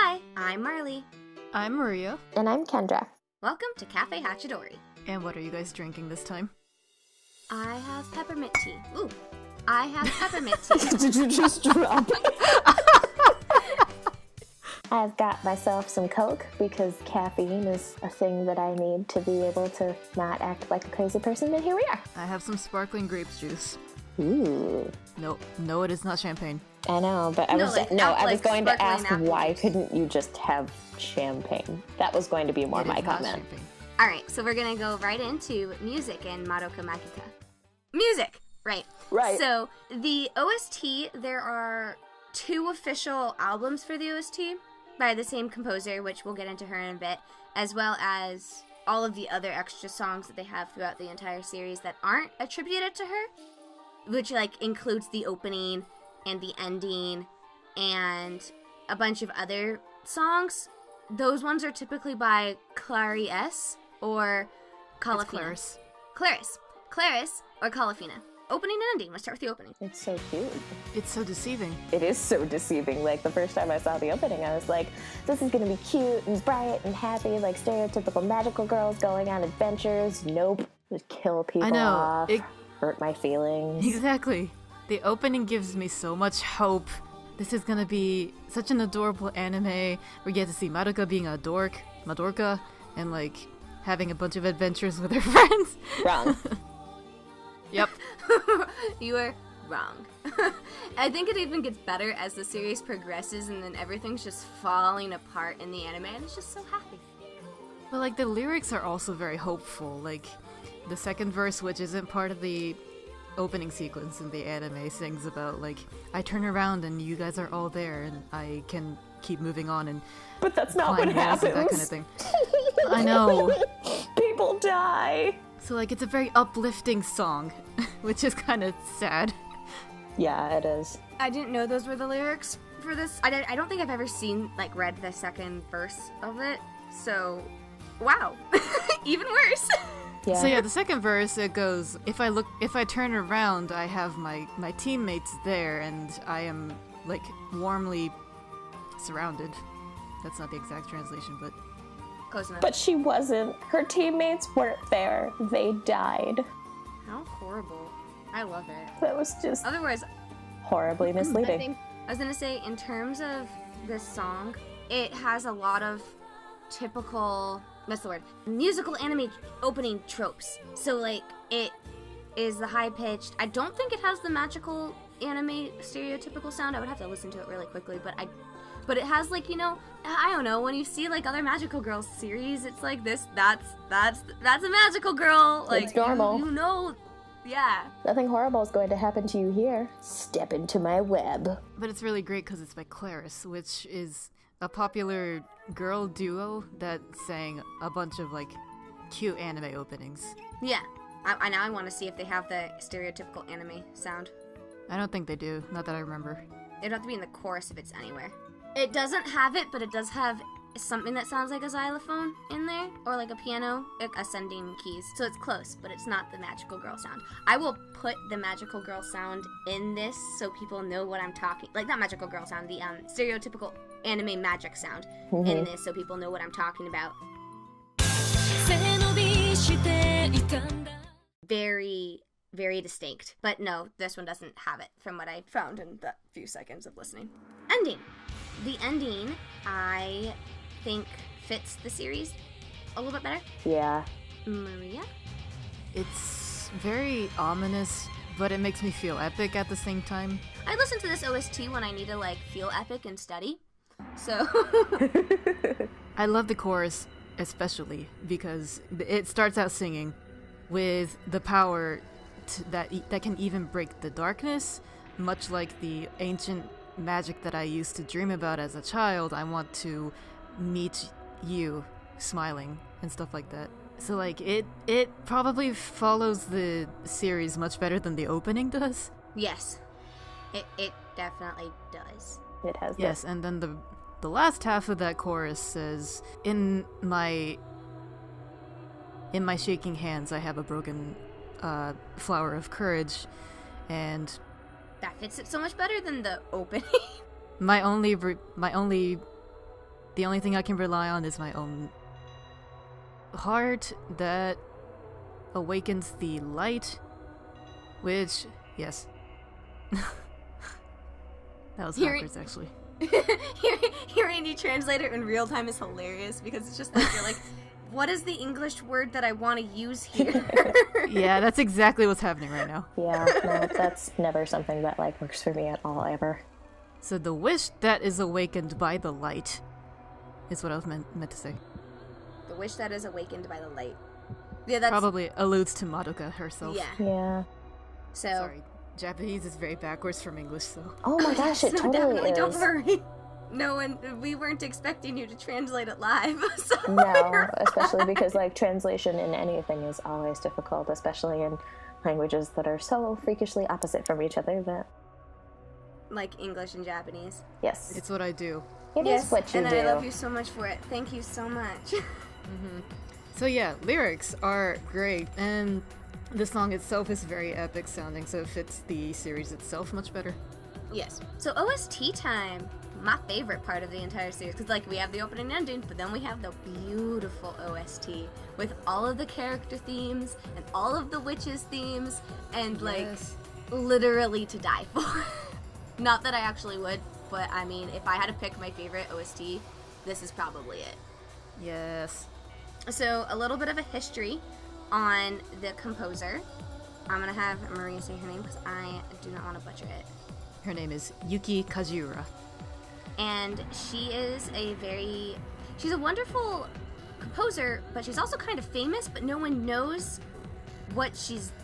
Hi, I'm Marley. I'm Maria. And I'm Kendra. Welcome to Cafe Hachidori. And what are you guys drinking this time? I have peppermint tea. Ooh, I have peppermint tea. Did you just drop it? I've got myself some Coke because caffeine is a thing that I need to be able to not act like a crazy person, and here we are. I have some sparkling grape juice. Ooh. No, it is not champagne. I know, but I was going to ask why juice. couldn't you just have champagne? That was going to be more my comment. Champagne. Alright, so we're gonna go right into music in Madoka Magica. Music! Right. So, the OST, there are 2 official albums for the OST by the same composer, which we'll get into her in a bit, as well as all of the other extra songs that they have throughout the entire series that aren't attributed to her, which, includes the opening and the ending and a bunch of other songs. Those ones are typically by Clarice or Calafina. Clarice or Calafina. Opening and ending. Let's start with the opening. It's so cute. It's so deceiving. It is so deceiving. The first time I saw the opening, I was like, this is going to be cute and bright and happy, stereotypical magical girls going on adventures. Nope. Just kill people off. Hurt my feelings. Exactly. The opening gives me so much hope. This is gonna be such an adorable anime. We get to see Madoka being a Madorka, and having a bunch of adventures with her friends. Wrong. Yep. You are wrong. I think it even gets better as the series progresses and then everything's just falling apart in the anime and it's just so happy. But the lyrics are also very hopeful. The second verse, which isn't part of the opening sequence in the anime, sings about I turn around and you guys are all there and I can keep moving on and but that's not what happens. That kind of thing. I know. People die. So it's a very uplifting song, which is kind of sad. Yeah, it is. I didn't know those were the lyrics for this. I don't think I've ever seen read the second verse of it. So, wow, even worse. Yeah. So the second verse, it goes, if I turn around, I have my teammates there, and I am, warmly surrounded. That's not the exact translation, but... Close enough. But she wasn't. Her teammates weren't there. They died. How horrible. I love it. That was just Otherwise, horribly misleading. I was gonna say, in terms of this song, it has a lot of typical... What's the word? Musical anime opening tropes. So, it is the high-pitched... I don't think it has the magical anime stereotypical sound. I would have to listen to it really quickly, but it has, I don't know, when you see, other Magical Girls series, it's this, that's a magical girl. It's normal. You know, yeah. Nothing horrible is going to happen to you here. Step into my web. But it's really great because it's by Clarice, which is a popular girl duo that sang a bunch of cute anime openings. Yeah. I want to see if they have the stereotypical anime sound. I don't think they do, not that I remember. It'd have to be in the chorus if it's anywhere. It doesn't have it, but it does have something that sounds like a xylophone in there, or a piano, ascending keys. So it's close, but it's not the Magical Girl sound. I will put the Magical Girl sound in this so people know what I'm talking. Not Magical Girl sound, the stereotypical anime magic sound in this so people know what I'm talking about. Very, very distinct. But no, this one doesn't have it from what I found in the few seconds of listening. Ending. The ending, I think, fits the series a little bit better. Yeah. Maria? It's very ominous, but it makes me feel epic at the same time. I listen to this OST when I need to, feel epic and study. So... I love the chorus, especially, because it starts out singing with the power that can even break the darkness, much like the ancient magic that I used to dream about as a child. I want to meet you smiling and stuff like that. So it probably follows the series much better than the opening does. Yes. It definitely does. It has. Yes, and then the last half of that chorus says, in my shaking hands I have a broken flower of courage, and That fits it so much better than the opening. my only The only thing I can rely on is my own heart that awakens the light, which, yes. That was backwards, actually. Hearing you translate it in real time is hilarious because it's just like, you're like, what is the English word that I want to use here? Yeah, that's exactly what's happening right now. Yeah, no, that's never something that, like, works for me at all, ever. So the wish that is awakened by the light is what I was meant to say. The wish that is awakened by the light. Yeah, that's... Probably alludes to Madoka herself. Yeah. So... Sorry, Japanese is very backwards from English, so... Oh my gosh, it totally is. Don't worry. No, and we weren't expecting you to translate it live. So no, especially because, like, translation in anything is always difficult, especially in languages that are so freakishly opposite from each other that... Like English and Japanese. Yes. It's what I do. It is what you do. And I love you so much for it. Thank you so much. So yeah, lyrics are great, and the song itself is very epic sounding, so it fits the series itself much better. Yes. So OST time. My favorite part of the entire series, because like we have the opening and ending, but then we have the beautiful OST with all of the character themes and all of the witches themes and like literally to die for. Not that I actually would, but I mean, if I had to pick my favorite OST, this is probably it. Yes. So a little bit of a history on the composer. I'm gonna have Maria say her name because I do not want to butcher it. Her name is Yuki Kajiura. And she's a wonderful composer, but she's also kind of famous, but no one knows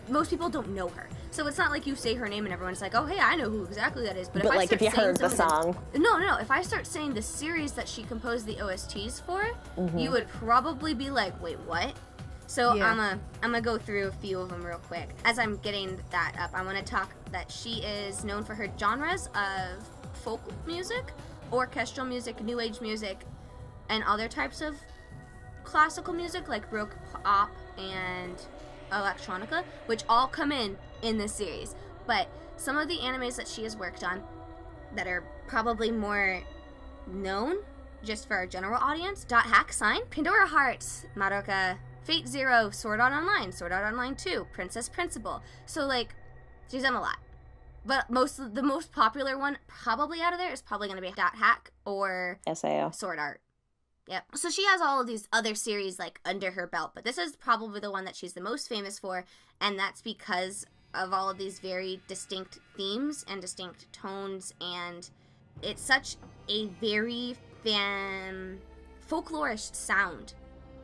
most people don't know her. So it's not like you say her name and everyone's like, oh, hey, I know who exactly that is. But like, if you heard the song. No. If I start saying the series that she composed the OSTs for, you would probably be like, wait, what? So yeah. I'm gonna go through a few of them real quick. As I'm getting that up, I want to talk that she is known for her genres of folk music, orchestral music, new age music, and other types of classical music like Baroque pop and electronica, which all come in this series. But some of the animes that she has worked on that are probably more known just for our general audience: Dot Hack, Sign, Pandora Hearts, Madoka, Fate Zero, Sword Art Online, Sword Art Online 2, Princess Principal. So like, she's done a lot. But the most popular one probably out of there is probably going to be Dot Hack or SAO. Sword Art. Yep. So she has all of these other series like under her belt, but this is probably the one that she's the most famous for, and that's because of all of these very distinct themes and distinct tones, and it's such a very folklorish sound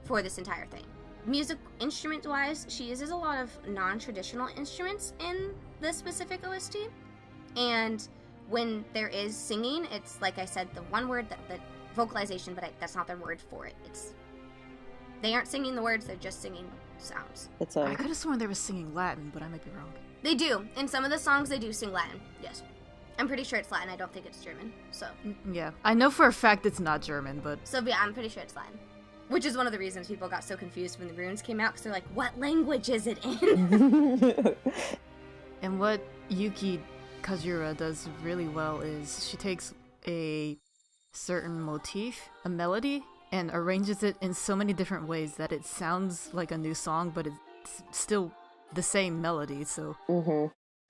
for this entire thing. Music instrument-wise, she uses a lot of non-traditional instruments in this specific OST, and when there is singing, it's like I said, the one word that the vocalization, but that's not their word for it. They aren't singing the words, they're just singing sounds. I could have sworn they were singing Latin, but I might be wrong. They do. In some of the songs, they do sing Latin, yes. I'm pretty sure it's Latin, I don't think it's German, so. Yeah, I know for a fact it's not German, but... So yeah, I'm pretty sure it's Latin. Which is one of the reasons people got so confused when the runes came out, because they're like, what language is it in? And what Yuki Kajiura does really well is she takes a certain motif, a melody, and arranges it in so many different ways that it sounds like a new song, but it's still the same melody, so...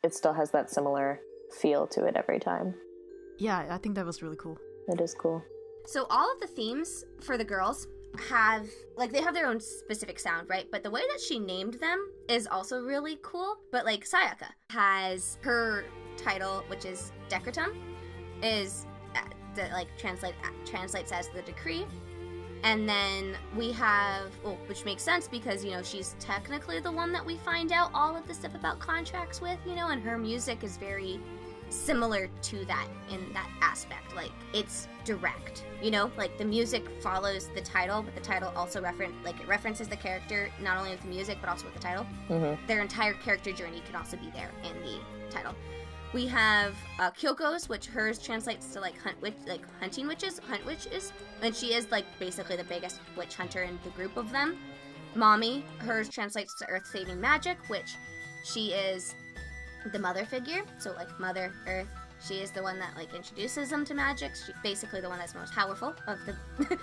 It still has that similar feel to it every time. Yeah, I think that was really cool. It is cool. So all of the themes for the girls have, like, they have their own specific sound, right? But the way that she named them is also really cool. But, like, Sayaka has her title, which is Decretum, is, translates as the decree. And then we have, which makes sense because, she's technically the one that we find out all of the stuff about contracts with, and her music is very similar to that in that aspect. Like, it's direct, like the music follows the title, but the title also it references the character, not only with the music, but also with the title. Their entire character journey can also be there in the title. We have Kyoko's, which hers translates to hunting witches, hunt witches, and she is basically the biggest witch hunter in the group of them. Mommy, hers translates to earth-saving magic, which she is the mother figure, so mother, earth, She is the one that, like, introduces them to magic. She's basically the one that's most powerful of the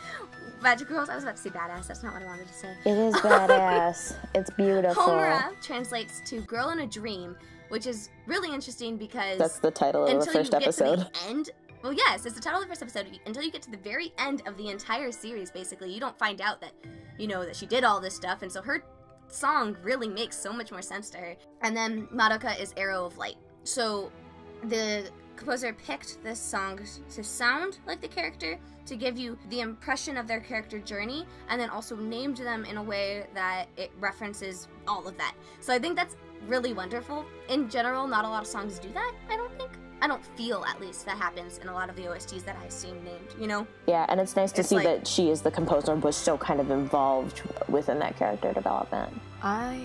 magic girls. I was about to say badass. That's not what I wanted to say. It is badass. It's beautiful. Homura translates to girl in a dream, which is really interesting because... That's the title of the first episode. To the end... Well, yes, it's the title of the first episode. Until you get to the very end of the entire series, basically, you don't find out that, you know, that she did all this stuff, and so her song really makes so much more sense to her. And then Madoka is Arrow of Light. So the composer picked this song to sound like the character, to give you the impression of their character journey, and then also named them in a way that it references all of that. So I think that's really wonderful. In general, not a lot of songs do that, I don't think. I don't feel, at least, that happens in a lot of the OSTs that I've seen named, you know? Yeah, and it's nice to see that she is the composer and was so kind of involved within that character development. I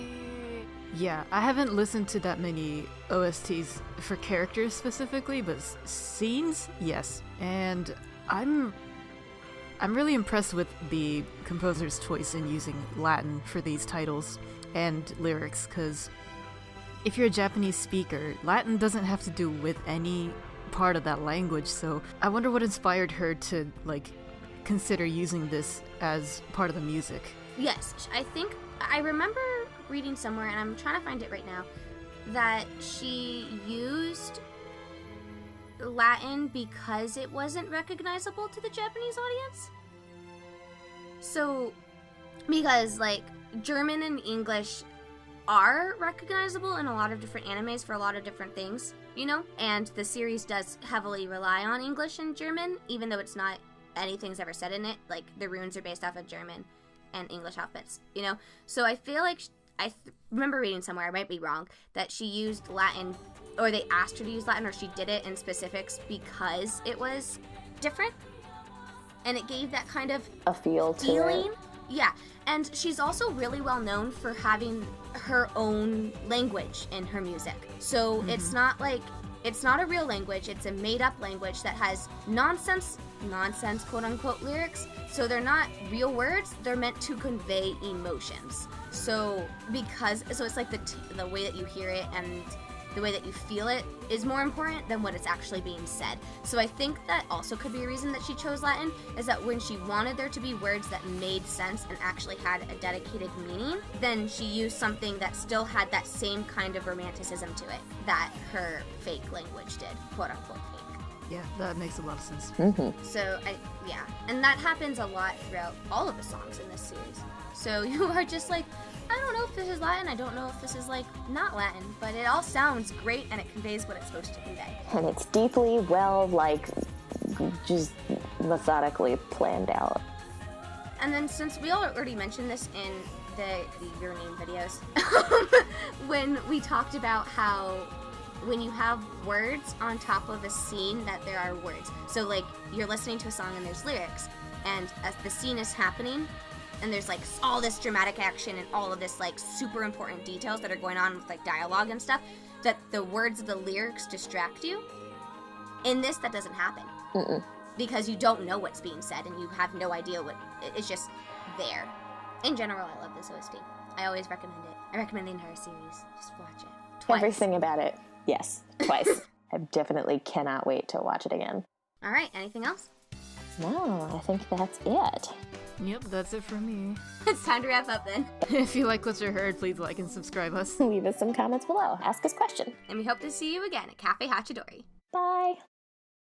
haven't listened to that many OSTs for characters specifically, but scenes, yes. And I'm really impressed with the composer's choice in using Latin for these titles and lyrics, because if you're a Japanese speaker, Latin doesn't have to do with any part of that language, so I wonder what inspired her to, like, consider using this as part of the music. Yes, I remember reading somewhere, and I'm trying to find it right now, that she used Latin because it wasn't recognizable to the Japanese audience. So, because, like, German and English are recognizable in a lot of different animes for a lot of different things, you know? And the series does heavily rely on English and German, even though it's not anything's ever said in it. Like, the runes are based off of German and English alphabets, you know? So I feel like, remember reading somewhere, I might be wrong, that she used Latin, or they asked her to use Latin, or she did it in specifics because it was different. And it gave that kind of a feeling to it. Yeah, and she's also really well known for having her own language in her music. So it's not a real language, it's a made-up language that has nonsense, quote-unquote, lyrics. So they're not real words, they're meant to convey emotions. So it's like the way that you hear it and the way that you feel it is more important than what it's actually being said. So I think that also could be a reason that she chose Latin, is that when she wanted there to be words that made sense and actually had a dedicated meaning, then she used something that still had that same kind of romanticism to it that her fake language did, quote-unquote fake. Yeah, that makes a lot of sense. Mm-hmm. So, and that happens a lot throughout all of the songs in this series. So you are just like, I don't know if this is Latin, I don't know if this is, like, not Latin, but it all sounds great and it conveys what it's supposed to convey. And it's deeply well, like, just methodically planned out. And then since we already mentioned this in the Your Name videos, when we talked about how when you have words on top of a scene that there are words. So, like, you're listening to a song and there's lyrics, and as the scene is happening, and there's, like, all this dramatic action and all of this, like, super important details that are going on with, like, dialogue and stuff, that the words of the lyrics distract you. In this, that doesn't happen. Mm-mm. Because you don't know what's being said, and you have no idea it's just there. In general, I love this OST. I always recommend it. I recommend the entire series. Just watch it. Twice. Everything about it. Yes, twice. I definitely cannot wait to watch it again. All right, anything else? No, I think that's it. Yep, that's it from me. It's time to wrap up then. If you like what you heard, please like and subscribe us. Leave us some comments below. Ask us questions. And we hope to see you again at Cafe Hachidori. Bye.